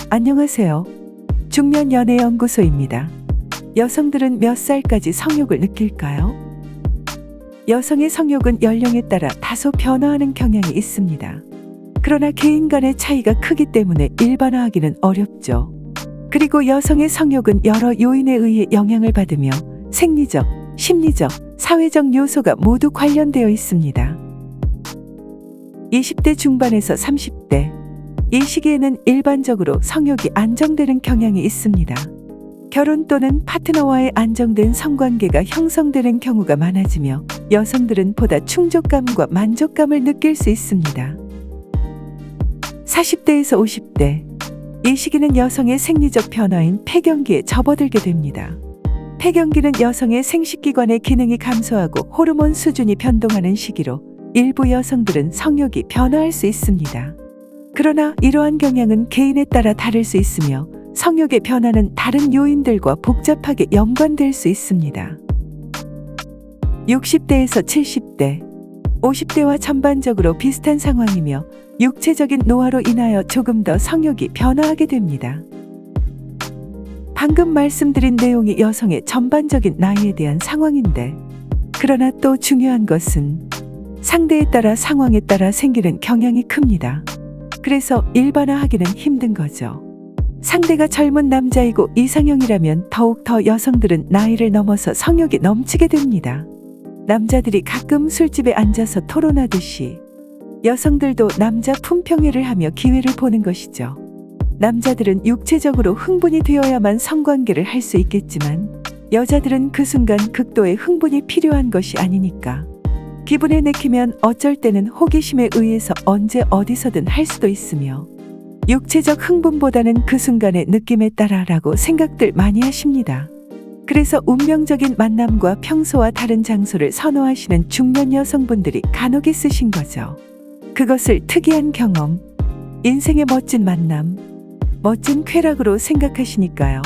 안녕하세요. 중년 연애 연구소입니다. 여성들은 몇 살까지 성욕을 느낄까요? 여성의 성욕은 연령에 따라 다소 변화하는 경향이 있습니다. 그러나 개인 간의 차이가 크기 때문에 일반화하기는 어렵죠. 그리고 여성의 성욕은 여러 요인에 의해 영향을 받으며 생리적, 심리적, 사회적 요소가 모두 관련되어 있습니다. 20대 중반에서 30대, 이 시기에는 일반적으로 성욕이 안정되는 경향이 있습니다. 결혼 또는 파트너와의 안정된 성관계가 형성되는 경우가 많아지며 여성들은 보다 충족감과 만족감을 느낄 수 있습니다. 40대에서 50대, 이 시기는 여성의 생리적 변화인 폐경기에 접어들게 됩니다. 폐경기는 여성의 생식기관의 기능이 감소하고 호르몬 수준이 변동하는 시기로 일부 여성들은 성욕이 변화할 수 있습니다. 그러나 이러한 경향은 개인에 따라 다를 수 있으며 성욕의 변화는 다른 요인들과 복잡하게 연관될 수 있습니다. 60대에서 70대, 50대와 전반적으로 비슷한 상황이며 육체적인 노화로 인하여 조금 더 성욕이 변화하게 됩니다. 방금 말씀드린 내용이 여성의 전반적인 나이에 대한 상황인데, 그러나 또 중요한 것은 상대에 따라 상황에 따라 생기는 경향이 큽니다. 그래서 일반화하기는 힘든 거죠. 상대가 젊은 남자이고 이상형이라면 더욱 더 여성들은 나이를 넘어서 성욕이 넘치게 됩니다. 남자들이 가끔 술집에 앉아서 토론하듯이 여성들도 남자 품평회를 하며 기회를 보는 것이죠. 남자들은 육체적으로 흥분이 되어야만 성관계를 할 수 있겠지만 여자들은 그 순간 극도의 흥분이 필요한 것이 아니니까. 기분에 내키면 어쩔 때는 호기심에 의해서 언제 어디서든 할 수도 있으며 육체적 흥분보다는 그 순간의 느낌에 따라라고 생각들 많이 하십니다. 그래서 운명적인 만남과 평소와 다른 장소를 선호하시는 중년 여성분들이 간혹 있으신 거죠. 그것을 특이한 경험, 인생의 멋진 만남, 멋진 쾌락으로 생각하시니까요.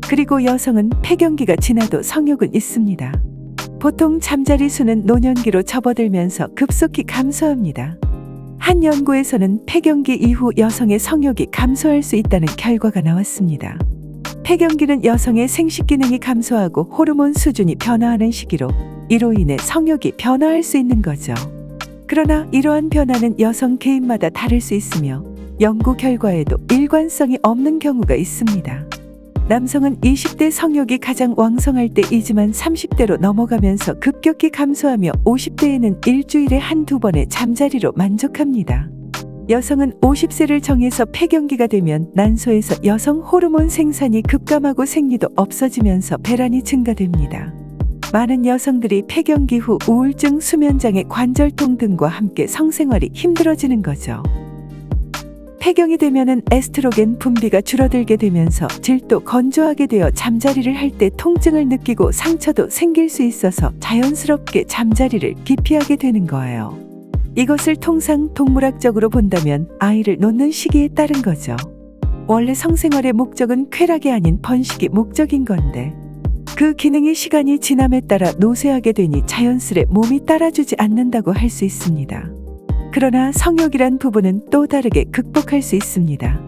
그리고 여성은 폐경기가 지나도 성욕은 있습니다. 보통 잠자리 수는 노년기로 접어들면서 급속히 감소합니다. 한 연구에서는 폐경기 이후 여성의 성욕이 감소할 수 있다는 결과가 나왔습니다. 폐경기는 여성의 생식 기능이 감소하고 호르몬 수준이 변화하는 시기로 이로 인해 성욕이 변화할 수 있는 거죠. 그러나 이러한 변화는 여성 개인마다 다를 수 있으며 연구 결과에도 일관성이 없는 경우가 있습니다. 남성은 20대 성욕이 가장 왕성할 때이지만 30대로 넘어가면서 급격히 감소하며 50대에는 일주일에 한두 번의 잠자리로 만족합니다. 여성은 50세를 정해서 폐경기가 되면 난소에서 여성 호르몬 생산이 급감하고 생리도 없어지면서 배란이 증가됩니다. 많은 여성들이 폐경기 후 우울증, 수면장애, 관절통 등과 함께 성생활이 힘들어지는 거죠. 폐경이 되면은 에스트로겐 분비가 줄어들게 되면서 질도 건조하게 되어 잠자리를 할 때 통증을 느끼고 상처도 생길 수 있어서 자연스럽게 잠자리를 기피하게 되는 거예요. 이것을 통상 동물학적으로 본다면 아이를 놓는 시기에 따른 거죠. 원래 성생활의 목적은 쾌락이 아닌 번식이 목적인 건데 그 기능이 시간이 지남에 따라 노쇠하게 되니 자연스레 몸이 따라주지 않는다고 할 수 있습니다. 그러나 성욕이란 부분은 또 다르게 극복할 수 있습니다.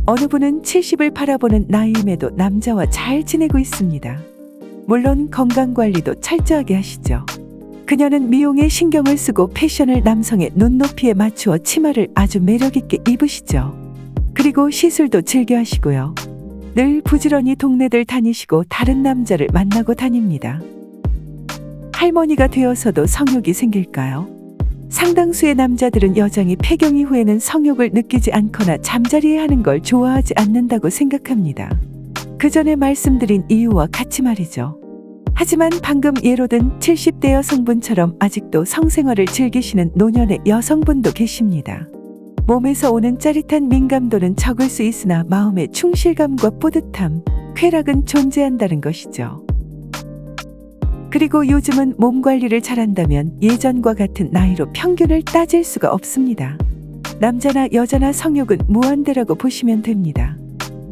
어느 분은 70을 바라보는 나이임에도 남자와 잘 지내고 있습니다. 물론 건강관리도 철저하게 하시죠. 그녀는 미용에 신경을 쓰고 패션을 남성의 눈높이에 맞추어 치마를 아주 매력있게 입으시죠. 그리고 시술도 즐겨 하시고요. 늘 부지런히 동네들 다니시고 다른 남자를 만나고 다닙니다. 할머니가 되어서도 성욕이 생길까요? 상당수의 남자들은 여장이 폐경 이후에는 성욕을 느끼지 않거나 잠자리에 하는 걸 좋아하지 않는다고 생각합니다. 그 전에 말씀드린 이유와 같이 말이죠. 하지만 방금 예로 든 70대 여성분처럼 아직도 성생활을 즐기시는 노년의 여성분도 계십니다. 몸에서 오는 짜릿한 민감도는 적을 수 있으나 마음의 충실감과 뿌듯함, 쾌락은 존재한다는 것이죠. 그리고 요즘은 몸 관리를 잘한다면 예전과 같은 나이로 평균을 따질 수가 없습니다. 남자나 여자나 성욕은 무한대라고 보시면 됩니다.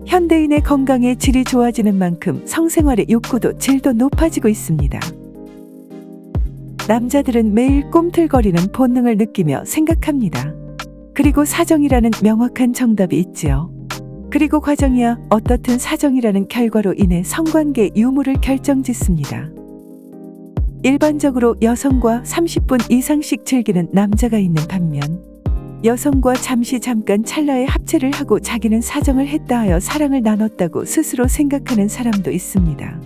현대인의 건강의 질이 좋아지는 만큼 성생활의 욕구도 질도 높아지고 있습니다. 남자들은 매일 꿈틀거리는 본능을 느끼며 생각합니다. 그리고 사정이라는 명확한 정답이 있지요. 그리고 과정이야 어떻든 사정이라는 결과로 인해 성관계 유무를 결정짓습니다. 일반적으로 여성과 30분 이상씩 즐기는 남자가 있는 반면 여성과 잠깐 찰나의 합체를 하고 자기는 사정을 했다 하여 사랑을 나눴다고 스스로 생각하는 사람도 있습니다.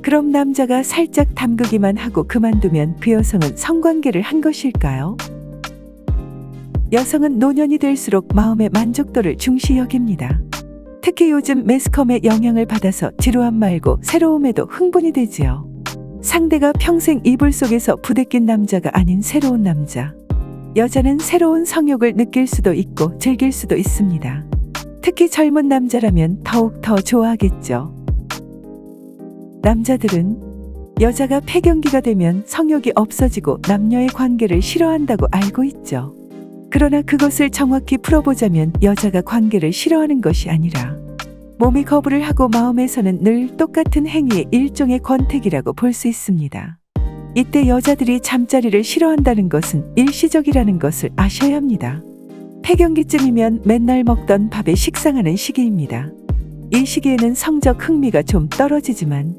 그럼 남자가 살짝 담그기만 하고 그만두면 그 여성은 성관계를 한 것일까요? 여성은 노년이 될수록 마음의 만족도를 중시 여깁니다. 특히 요즘 매스컴의 영향을 받아서 지루함 말고 새로움에도 흥분이 되지요. 상대가 평생 이불 속에서 부대낀 남자가 아닌 새로운 남자. 여자는 새로운 성욕을 느낄 수도 있고 즐길 수도 있습니다. 특히 젊은 남자라면 더욱 더 좋아하겠죠. 남자들은 여자가 폐경기가 되면 성욕이 없어지고 남녀의 관계를 싫어한다고 알고 있죠. 그러나 그것을 정확히 풀어보자면 여자가 관계를 싫어하는 것이 아니라 몸이 거부를 하고 마음에서는 늘 똑같은 행위의 일종의 권태기라고 볼 수 있습니다. 이때 여자들이 잠자리를 싫어한다는 것은 일시적이라는 것을 아셔야 합니다. 폐경기쯤이면 맨날 먹던 밥에 식상하는 시기입니다. 이 시기에는 성적 흥미가 좀 떨어지지만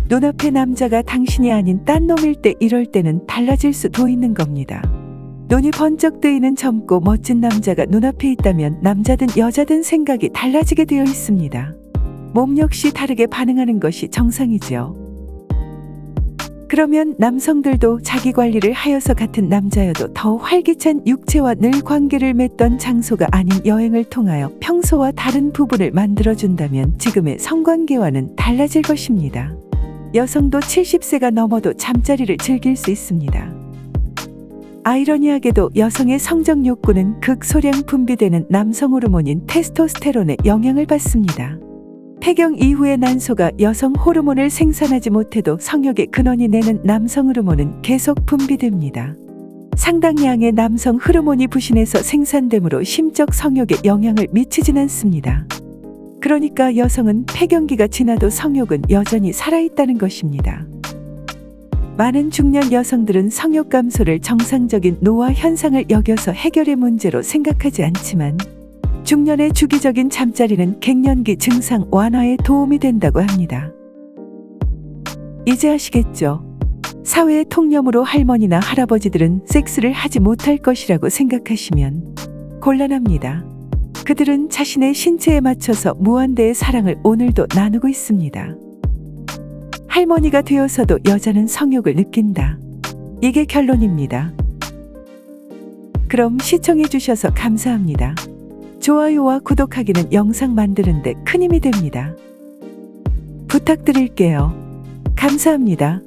눈앞의 남자가 당신이 아닌 딴 놈일 때 이럴 때는 달라질 수도 있는 겁니다. 눈이 번쩍 뜨이는 젊고 멋진 남자가 눈앞에 있다면 남자든 여자든 생각이 달라지게 되어 있습니다. 몸 역시 다르게 반응하는 것이 정상이지요. 그러면 남성들도 자기 관리를 하여서 같은 남자여도 더 활기찬 육체와 늘 관계를 맺던 장소가 아닌 여행을 통하여 평소와 다른 부분을 만들어준다면 지금의 성관계와는 달라질 것입니다. 여성도 70세가 넘어도 잠자리를 즐길 수 있습니다. 아이러니하게도 여성의 성적 욕구는 극소량 분비되는 남성 호르몬인 테스토스테론의 영향을 받습니다. 폐경 이후의 난소가 여성 호르몬을 생산하지 못해도 성욕의 근원이 내는 남성 호르몬은 계속 분비됩니다. 상당량의 남성 호르몬이 부신해서 생산되므로 심적 성욕에 영향을 미치진 않습니다. 그러니까 여성은 폐경기가 지나도 성욕은 여전히 살아있다는 것입니다. 많은 중년 여성들은 성욕 감소를 정상적인 노화 현상을 여겨서 해결의 문제로 생각하지 않지만 중년의 주기적인 잠자리는 갱년기 증상 완화에 도움이 된다고 합니다. 이제 아시겠죠? 사회의 통념으로 할머니나 할아버지들은 섹스를 하지 못할 것이라고 생각하시면 곤란합니다. 그들은 자신의 신체에 맞춰서 무한대의 사랑을 오늘도 나누고 있습니다. 할머니가 되어서도 여자는 성욕을 느낀다. 이게 결론입니다. 그럼 시청해주셔서 감사합니다. 좋아요와 구독하기는 영상 만드는데 큰 힘이 됩니다. 부탁드릴게요. 감사합니다.